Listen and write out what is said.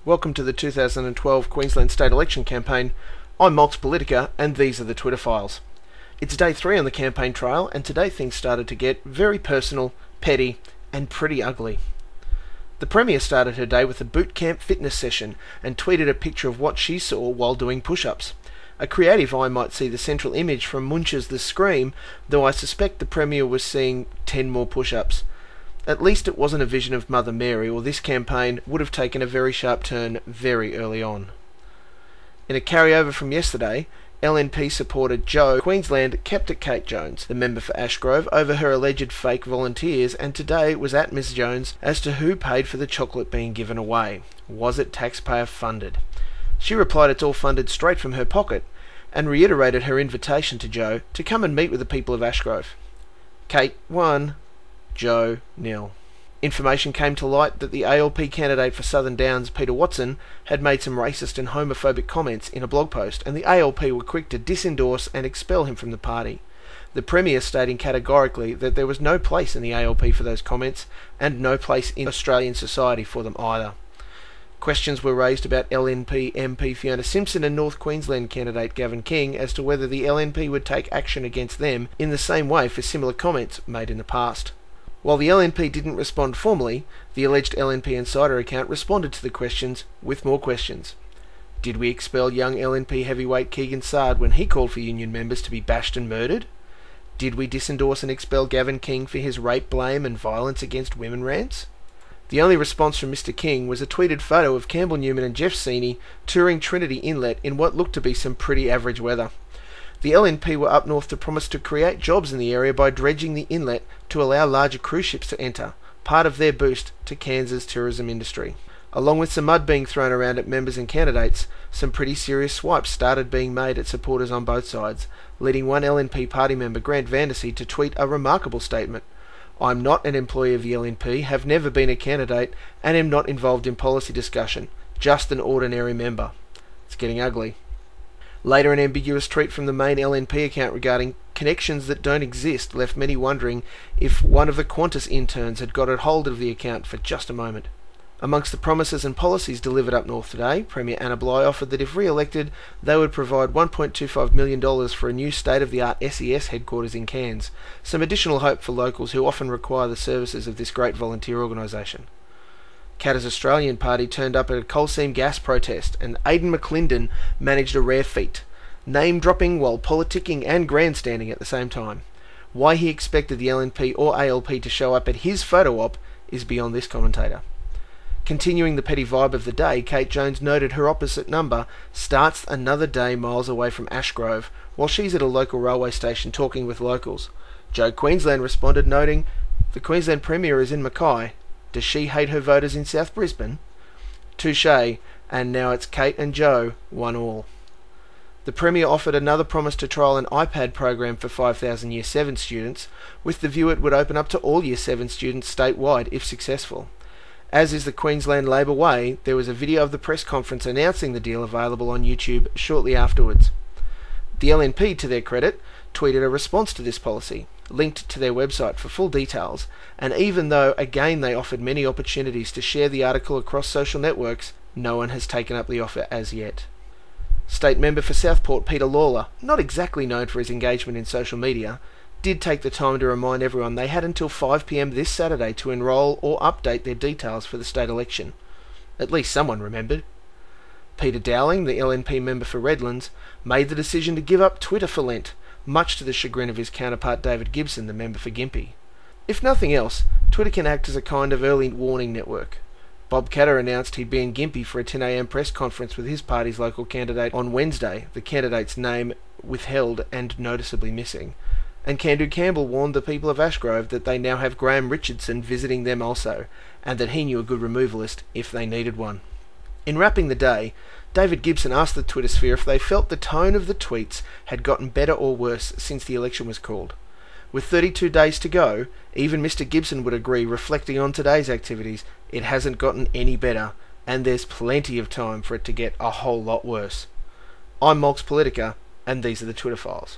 Welcome to the 2012 Queensland State Election campaign. I'm Qld Politica, and these are the Twitter files. It's day 3 on the campaign trail, and today things started to get very personal, petty, and pretty ugly. The Premier started her day with a boot camp fitness session and tweeted a picture of what she saw while doing push-ups. A creative eye might see the central image from Munch's The Scream, though I suspect the Premier was seeing 10 more push-ups. At least it wasn't a vision of Mother Mary, or this campaign would have taken a very sharp turn very early on. In a carryover from yesterday, LNP supporter Jo Queensland kept at Kate Jones, the member for Ashgrove, over her alleged fake volunteers, and today was at Ms Jones as to who paid for the chocolate being given away. Was it taxpayer funded? She replied it's all funded straight from her pocket, and reiterated her invitation to Jo to come and meet with the people of Ashgrove. Kate 1, Jo 0. Information came to light that the ALP candidate for Southern Downs, Peter Watson, had made some racist and homophobic comments in a blog post, and the ALP were quick to disendorse and expel him from the party. The Premier stating categorically that there was no place in the ALP for those comments, and no place in Australian society for them either. Questions were raised about LNP MP Fiona Simpson and North Queensland candidate Gavin King as to whether the LNP would take action against them in the same way for similar comments made in the past. While the LNP didn't respond formally, the alleged LNP Insider account responded to the questions with more questions. Did we expel young LNP heavyweight Keegan Sard when he called for union members to be bashed and murdered? Did we disendorse and expel Gavin King for his rape blame and violence against women rants? The only response from Mr King was a tweeted photo of Campbell Newman and Jeff Seeney touring Trinity Inlet in what looked to be some pretty average weather. The LNP were up north to promise to create jobs in the area by dredging the inlet to allow larger cruise ships to enter, part of their boost to Cairns' tourism industry. Along with some mud being thrown around at members and candidates, some pretty serious swipes started being made at supporters on both sides, leading one LNP party member, Grant Vandersea, to tweet a remarkable statement. I'm not an employee of the LNP, have never been a candidate, and am not involved in policy discussion, just an ordinary member. It's getting ugly. Later, an ambiguous tweet from the main LNP account regarding connections that don't exist left many wondering if one of the Qantas interns had got a hold of the account for just a moment. Amongst the promises and policies delivered up north today, Premier Anna Bligh offered that if re-elected, they would provide $1.25 million for a new state-of-the-art SES headquarters in Cairns, some additional hope for locals who often require the services of this great volunteer organisation. Katter's Australian Party turned up at a coal seam gas protest, and Aidan McClendon managed a rare feat, name-dropping while politicking and grandstanding at the same time. Why he expected the LNP or ALP to show up at his photo op is beyond this commentator. Continuing the petty vibe of the day, Kate Jones noted her opposite number starts another day miles away from Ashgrove, while she's at a local railway station talking with locals. Jo Queensland responded noting, the Queensland Premier is in Mackay. Does she hate her voters in South Brisbane? Touché, and now it's Kate and Jo, 1-1. The Premier offered another promise to trial an iPad program for 5,000 Year 7 students, with the view it would open up to all Year 7 students statewide if successful. As is the Queensland Labor way, there was a video of the press conference announcing the deal available on YouTube shortly afterwards. The LNP, to their credit, tweeted a response to this policy, linked to their website for full details, and even though again they offered many opportunities to share the article across social networks, no one has taken up the offer as yet. State member for Southport Peter Lawler, not exactly known for his engagement in social media, did take the time to remind everyone they had until 5 p.m. this Saturday to enrol or update their details for the state election. At least someone remembered. Peter Dowling, the LNP member for Redlands, made the decision to give up Twitter for Lent, much to the chagrin of his counterpart David Gibson, the member for Gympie. If nothing else, Twitter can act as a kind of early warning network. Bob Katter announced he'd be in Gympie for a 10 a.m. press conference with his party's local candidate on Wednesday, the candidate's name withheld and noticeably missing. And Candu Campbell warned the people of Ashgrove that they now have Graham Richardson visiting them also, and that he knew a good removalist if they needed one. In wrapping the day, David Gibson asked the Twitter sphere if they felt the tone of the tweets had gotten better or worse since the election was called. With 32 days to go, even Mr Gibson would agree, reflecting on today's activities, it hasn't gotten any better, and there's plenty of time for it to get a whole lot worse. I'm Qld Politica, and these are the Twitter files.